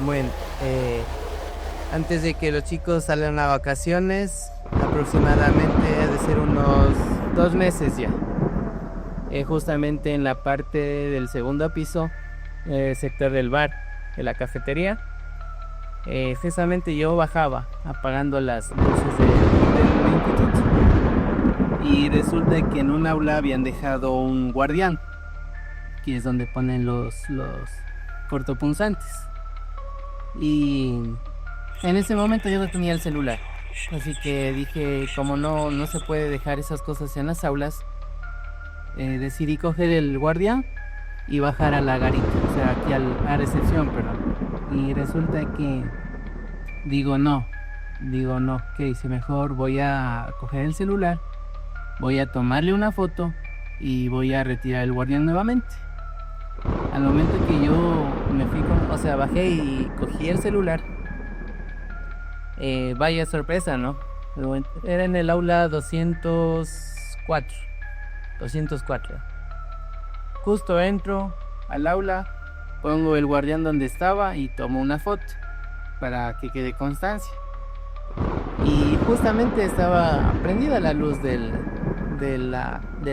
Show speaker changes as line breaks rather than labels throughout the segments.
Bueno, antes de que los chicos salgan a vacaciones, aproximadamente ha de ser unos 2 meses ya. Justamente en la parte del segundo piso, sector del bar, de la cafetería, justamente yo bajaba apagando las luces del instituto. Y resulta que en un aula habían dejado un guardián, que es donde ponen los cortopunzantes. Y en ese momento yo no tenía el celular, así que dije, como no se puede dejar esas cosas en las aulas, decidí coger el guardián y bajar a la garita, o sea, aquí a recepción, perdón. Y resulta que digo, ¿qué hice? Mejor voy a coger el celular, voy a tomarle una foto y voy a retirar el guardián nuevamente. Al momento que yo me fui bajé y cogí el celular, vaya sorpresa, ¿no? Era en el aula 204. Justo entro al aula, pongo el guardián donde estaba y tomo una foto para que quede constancia. Y justamente estaba prendida la luz del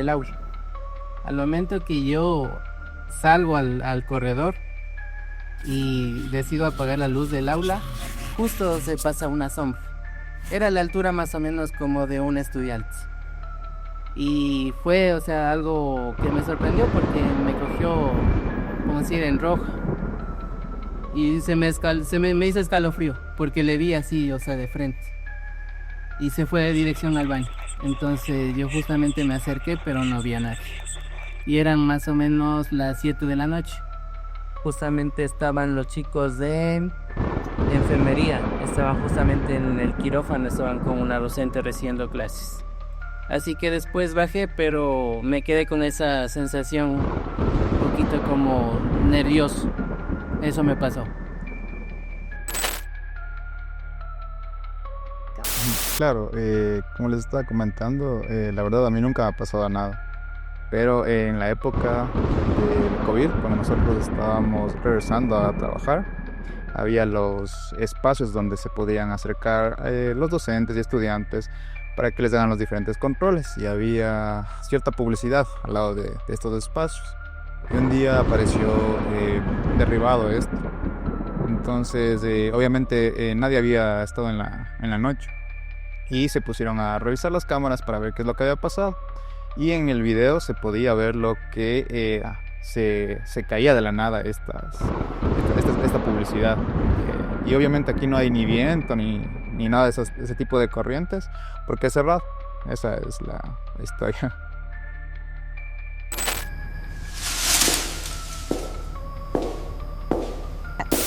aula. Al momento que yo salgo al corredor y decido apagar la luz del aula, justo se pasa una sombra. Era la altura más o menos como de un estudiante. Y fue, algo que me sorprendió porque me cogió, como decir, en rojo. Y me hizo escalofrío porque le vi así, de frente. Y se fue de dirección al baño. Entonces yo justamente me acerqué, pero no había nadie. Y eran más o menos las 7 de la noche. Justamente estaban los chicos de enfermería, estaban justamente en el quirófano, estaban con una docente recibiendo clases. Así que después bajé, pero me quedé con esa sensación un poquito como nervioso. Eso me pasó.
Claro, como les estaba comentando, la verdad a mí nunca me ha pasado nada. Pero en la época del COVID, cuando nosotros estábamos regresando a trabajar, había los espacios donde se podían acercar los docentes y estudiantes para que les hagan los diferentes controles, y había cierta publicidad al lado de estos espacios. Y un día apareció derribado esto. Entonces, obviamente nadie había estado en la noche, y se pusieron a revisar las cámaras para ver qué es lo que había pasado. Y en el video se podía ver lo que se caía de la nada esta publicidad. Y obviamente aquí no hay ni viento ni nada de ese tipo de corrientes, porque es cerrado. Esa es la historia.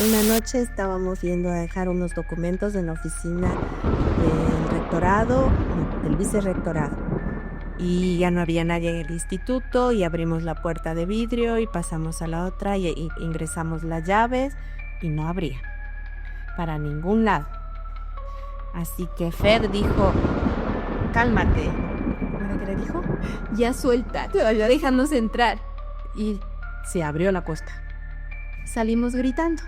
Una noche estábamos yendo a dejar unos documentos en la oficina del rectorado, del vicerrectorado. Y ya no había nadie en el instituto y abrimos la puerta de vidrio y pasamos a la otra y ingresamos las llaves y no abría para ningún lado. Así que Fer dijo, cálmate. ¿Qué le dijo? Ya suelta, todavía déjanos entrar. Y se abrió la puerta. Salimos gritando.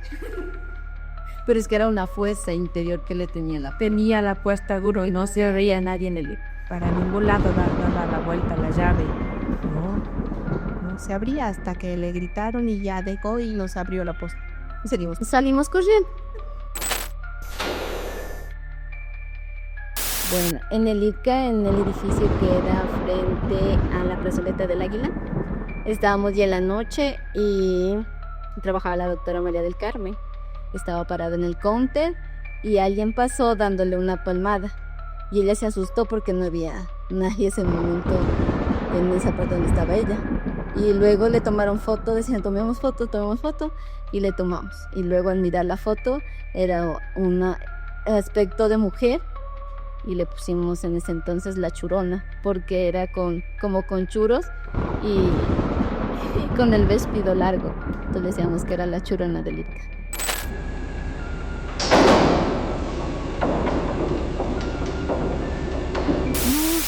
Pero es que era una fuerza interior que le tenía la puerta duro y no se veía nadie en el... Para ningún lado daba la vuelta la llave. No se abría hasta que le gritaron y ya dejó y nos abrió la puerta. Y salimos corriendo.
Bueno, en el ITCA, en el edificio que era frente a la plazoleta del Águila, estábamos ya en la noche y trabajaba la doctora María del Carmen. Estaba parada en el counter y alguien pasó dándole una palmada. Y ella se asustó porque no había nadie ese momento en esa parte donde estaba ella. Y luego le tomaron foto, decían tomemos foto, y le tomamos. Y luego al mirar la foto era un aspecto de mujer y le pusimos en ese entonces La Churona, porque era como con churos y con el véspido largo. Entonces decíamos que era La Churona del ITCA.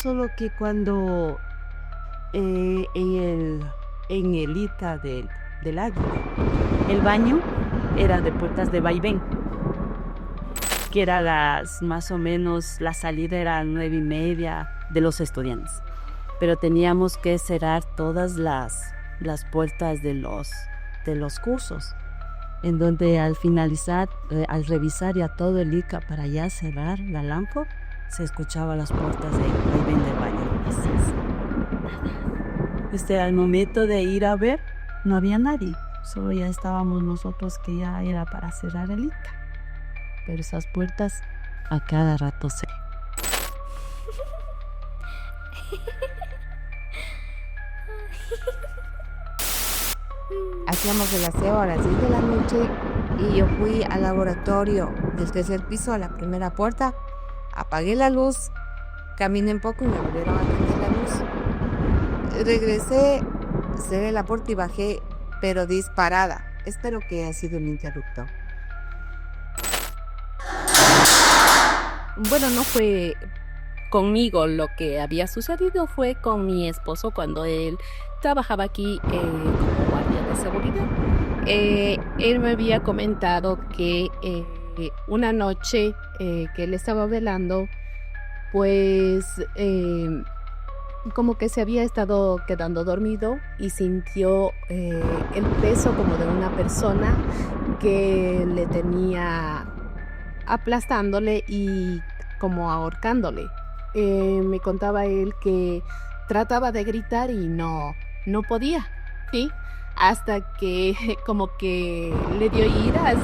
solo que cuando en el ITA del Águila, el baño era de puertas de vaivén, que era más o menos, la salida era 9:30 de los estudiantes. Pero teníamos que cerrar todas las puertas de los cursos, en donde al finalizar, al revisar ya todo el ICA para ya cerrar la lámpara, se escuchaba las puertas del vaivén del baño. Al momento de ir a ver, no había nadie, solo ya estábamos nosotros, que ya era para cerrar el ICA. Pero esas puertas a cada rato se... Hacíamos el aseo a las 10 de la noche y yo fui al laboratorio del tercer piso, a la primera puerta, apagué la luz, caminé un poco y me volvieron a prender la luz. Regresé, cerré la puerta y bajé, pero disparada. Espero que haya sido un interruptor.
Bueno, no fue conmigo lo que había sucedido, fue con mi esposo cuando él trabajaba aquí como guardia de seguridad. Él me había comentado que una noche que él estaba velando, pues como que se había estado quedando dormido y sintió el peso como de una persona que le tenía aplastándole y como ahorcándole. Me contaba él que trataba de gritar y no podía, ¿sí? Hasta que como que le dio iras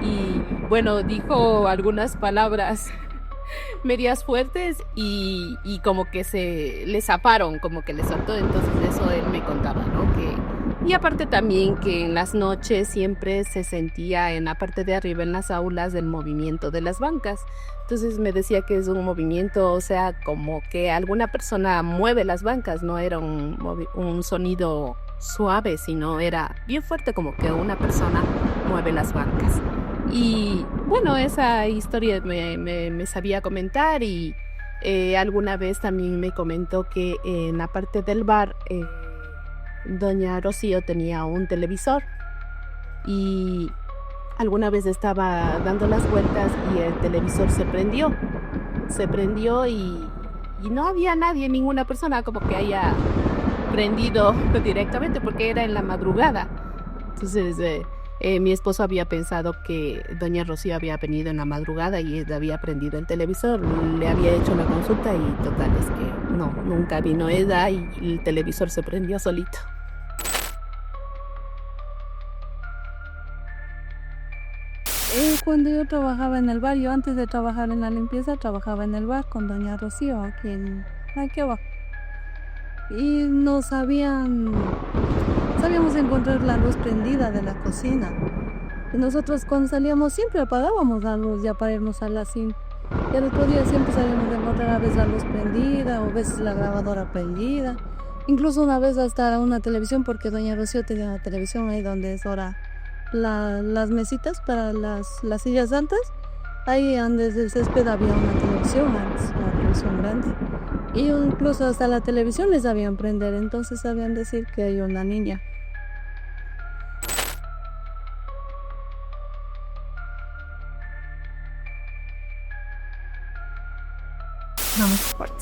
y bueno, dijo algunas palabras medias fuertes y como que se le zafaron, como que le soltó. Entonces eso él me contaba, ¿no? Y aparte también que en las noches siempre se sentía en la parte de arriba en las aulas el movimiento de las bancas. Entonces me decía que es un movimiento, o sea, como que alguna persona mueve las bancas, no era un sonido suave, sino era bien fuerte, como que una persona mueve las bancas. Y bueno, esa historia me sabía comentar y alguna vez también me comentó que en la parte del bar doña Rocío tenía un televisor y alguna vez estaba dando las vueltas y el televisor se prendió y no había nadie, ninguna persona como que haya prendido directamente, porque era en la madrugada. Entonces mi esposo había pensado que doña Rocío había venido en la madrugada y él había prendido el televisor, le había hecho la consulta y total es que no, nunca vino ella y el televisor se prendió solito.
Cuando yo trabajaba en el bar, yo antes de trabajar en la limpieza, trabajaba en el bar con doña Rocío, aquí abajo. Y sabíamos encontrar la luz prendida de la cocina. Y nosotros cuando salíamos siempre apagábamos la luz ya para irnos a la cine. Y al otro día siempre sabíamos encontrar a veces la luz prendida o a veces la grabadora prendida. Incluso una vez hasta una televisión, porque doña Rocío tenía una televisión ahí donde es ahora las mesitas para las sillas altas. Ahí antes del césped había una televisión antes, una televisión grande. Y incluso hasta la televisión les sabían prender, entonces sabían decir que hay una niña.
No me importa.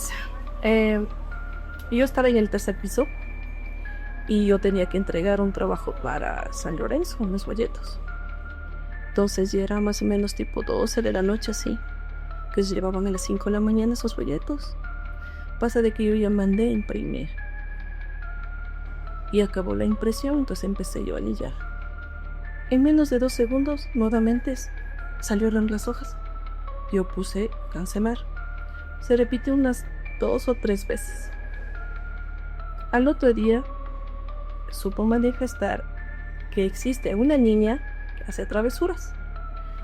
Yo estaba en el tercer piso y yo tenía que entregar un trabajo para San Lorenzo, unos folletos. Entonces ya era más o menos tipo 12 de la noche así, que se llevaban a las 5 de la mañana esos folletos. Pasa de que yo ya mandé a imprimir y acabó la impresión, entonces empecé yo a anillar. En menos de 2 segundos nuevamente salieron las hojas. Yo puse cancelar. Se repitió unas 2 o 3 veces. Al otro día supo manifestar que existe una niña que hace travesuras.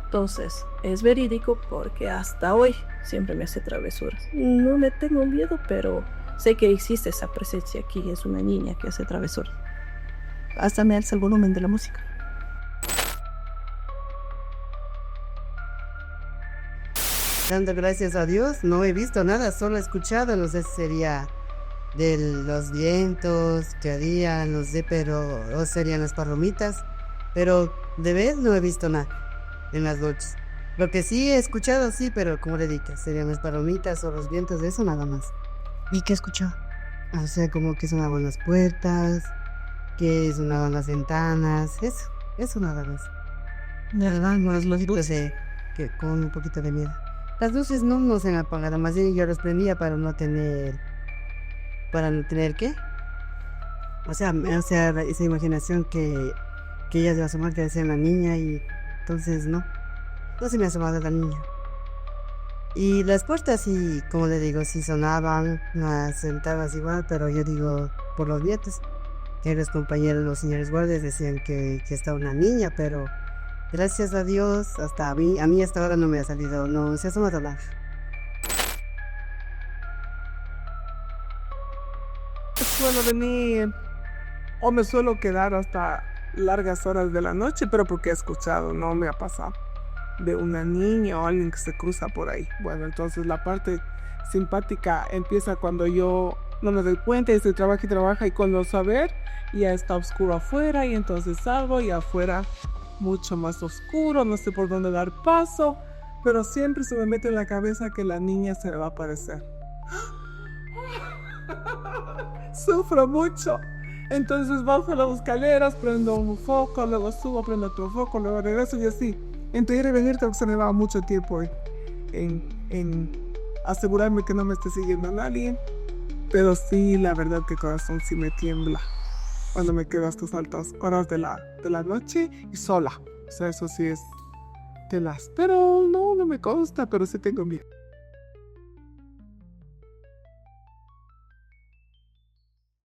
Entonces es verídico porque hasta hoy siempre me hace travesuras. No le tengo miedo, pero sé que existe esa presencia aquí. Es una niña que hace travesuras. Hasta me alza el volumen de la música.
dando gracias a Dios, no he visto nada, solo he escuchado, no sé si sería de los vientos que harían, no sé, pero o serían las palomitas, pero de vez no he visto nada en las noches. Lo que sí he escuchado, sí, pero como le dije, serían las palomitas o los vientos, eso nada más. ¿Y qué he escuchado? O sea, como que sonaban las puertas, que sonaban las ventanas, eso nada más. De verdad, no es lógico que con un poquito de miedo. Las luces no se han apagado, más bien yo las prendía para no tener ¿qué? O sea, esa imaginación que ella se va a asomar, que decía la niña, y entonces no se me ha asomado la niña. Y las puertas sí, como le digo, sí sonaban, las ventanas igual, pero yo digo, por los vientos, que los compañeros, los señores guardias decían que está una niña, pero gracias a Dios, a mí hasta ahora no me ha salido, no se ha asomado nada.
Suelo venir o me suelo quedar hasta largas horas de la noche, pero porque he escuchado, no me ha pasado de una niña o alguien que se cruza por ahí. Bueno, entonces la parte simpática empieza cuando yo no me doy cuenta y estoy trabaja y cuando saber ya está oscuro afuera y entonces salgo y afuera mucho más oscuro, no sé por dónde dar paso, pero siempre se me mete en la cabeza que la niña se me va a aparecer. Sufro mucho. Entonces bajo las escaleras, prendo un foco, luego subo, prendo otro foco, luego regreso y así. Entonces ir y venir creo que se me va mucho tiempo en asegurarme que no me esté siguiendo nadie. Pero sí, la verdad que el corazón sí me tiembla cuando me quedo a estas altas horas de la noche y sola. O sea, eso sí es tenaz. Pero no me consta, pero sí tengo miedo.